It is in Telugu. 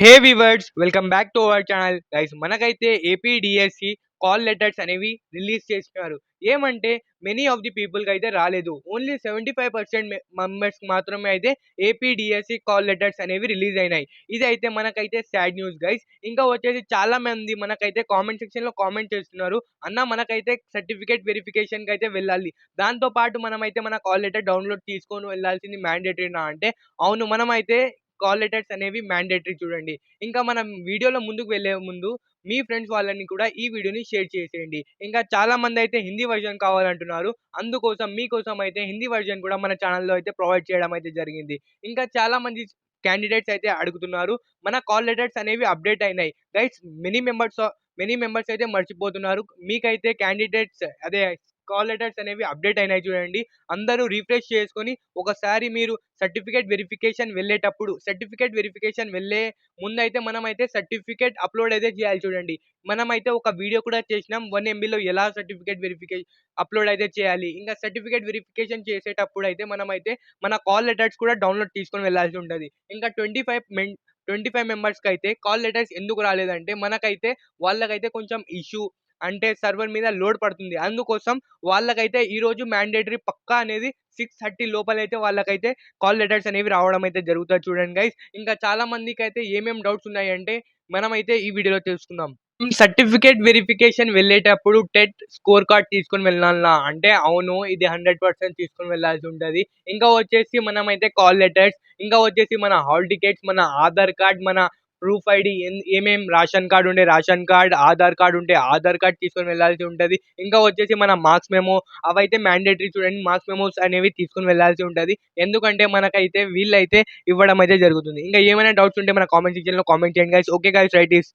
Hey weavers welcome back to our channel guys. మనకైతే ఏపీడిఎస్సి కాల్ లెటర్స్ అనేవి రిలీజ్ చేసినారు. ఏమంటే మెనీ ఆఫ్ ది పీపుల్కి అయితే రాలేదు. ఓన్లీ 75% మెంబర్స్ మాత్రమే అయితే ఏపీడిఎస్సి కాల్ లెటర్స్ అనేవి రిలీజ్ అయినాయి. ఇది అయితే మనకైతే సాడ్ న్యూస్ గైస్. ఇంకా వచ్చేసి చాలా మంది మనకైతే కామెంట్ సెక్షన్ లో కామెంట్ చేస్తున్నారు, అన్న మనకైతే సర్టిఫికేట్ వెరిఫికేషన్ కి అయితే వెళ్ళాలి, దాంతో పాటు మనమైతే మన కాల్ లెటర్ డౌన్లోడ్ తీసుకొని వెళ్ళాల్సింది మ్యాండేటరీనా అంటే అవును, మనమైతే కాల్ లెటర్స్ అనేవి మ్యాండేటరీ. చూడండి, ఇంకా మనం వీడియోలో ముందుకు వెళ్ళే ముందు మీ ఫ్రెండ్స్ వాళ్ళని కూడా ఈ వీడియోని షేర్ చేసేయండి. ఇంకా చాలా మంది అయితే హిందీ వర్జన్ కావాలంటున్నారు, అందుకోసం మీకోసం అయితే హిందీ వర్జన్ కూడా మన ఛానల్లో అయితే ప్రొవైడ్ చేయడం అయితే జరిగింది. ఇంకా చాలా మంది క్యాండిడేట్స్ అయితే అడుగుతున్నారు, మన కాల్ లెటర్స్ అనేవి అప్డేట్ అయినాయి guys. Many members many members అయితే మర్చిపోతున్నారు. మీకైతే క్యాండిడేట్స్ అదే కాల్ లెటర్స్ అనేవి అప్డేట్ అయినాయి చూడండి. అందరూ రిఫ్రెష్ చేసుకొని ఒకసారి మీరు సర్టిఫికేట్ వెరిఫికేషన్ వెళ్ళే ముందైతే మనమైతే సర్టిఫికేట్ అప్లోడ్ అయితే చేయాలి. చూడండి, మనమైతే ఒక వీడియో కూడా చేసినాం 1 MBలో ఎలా సర్టిఫికేట్ వెరిఫికేషన్ అప్లోడ్ అయితే చేయాలి. ఇంకా సర్టిఫికేట్ వెరిఫికేషన్ చేసేటప్పుడు అయితే మనమైతే మన కాల్ లెటర్స్ కూడా డౌన్లోడ్ తీసుకొని వెళ్ళాల్సి ఉంటుంది. ఇంకా 25 మెంబర్స్కి అయితే కాల్ లెటర్స్ ఎందుకు రాలేదంటే మనకైతే వాళ్ళకైతే కొంచెం ఇష్యూ, అంటే సర్వర్ మీద లోడ్ పడుతుంది, అందుకోసం వాళ్ళకైతే ఈ రోజు మ్యాండేటరీ పక్కా అనేది 6:30 లోపలైతే వాళ్ళకైతే కాల్ లెటర్స్ అనేవి రావడం అయితే జరుగుతుంది. చూడండి గైస్, ఇంకా చాలా మందికి అయితే ఏమేం డౌట్స్ ఉన్నాయంటే మనమైతే ఈ వీడియోలో తెలుసుకుందాం. సర్టిఫికేట్ వెరిఫికేషన్ వెళ్ళేటప్పుడు టెట్ స్కోర్ కార్డ్ తీసుకొని వెళ్ళాలా అంటే అవును, ఇది 100% తీసుకొని వెళ్ళాల్సి ఉంటుంది. ఇంకా వచ్చేసి మనమైతే కాల్ లెటర్స్, ఇంకా వచ్చేసి మన హాల్ టికెట్స్, మన ఆధార్ కార్డ్, మన ప్రూఫ్ ఐడి, ఏమేం రేషన్ కార్డ్ ఉంటే రేషన్ కార్డ్, ఆధార్ కార్డ్ ఉంటే ఆధార్ కార్డ్ తీసుకొని వెళ్ళాల్సి ఉంటుంది. ఇంకా వచ్చేసి మన మార్క్స్ మెమో, అవైతే మ్యాండేటరీ. చూడండి, మార్క్స్ మెమోస్ అనేవి తీసుకొని వెళ్ళాల్సి ఉంటుంది, ఎందుకంటే మనకైతే వీళ్ళైతే ఇవ్వడం అయితే జరుగుతుంది. ఇంకా ఏమైనా డౌట్స్ ఉంటే మన కామెంట్ సెక్షన్ లో కామెంట్ చేయండి guys. Okay guys, right is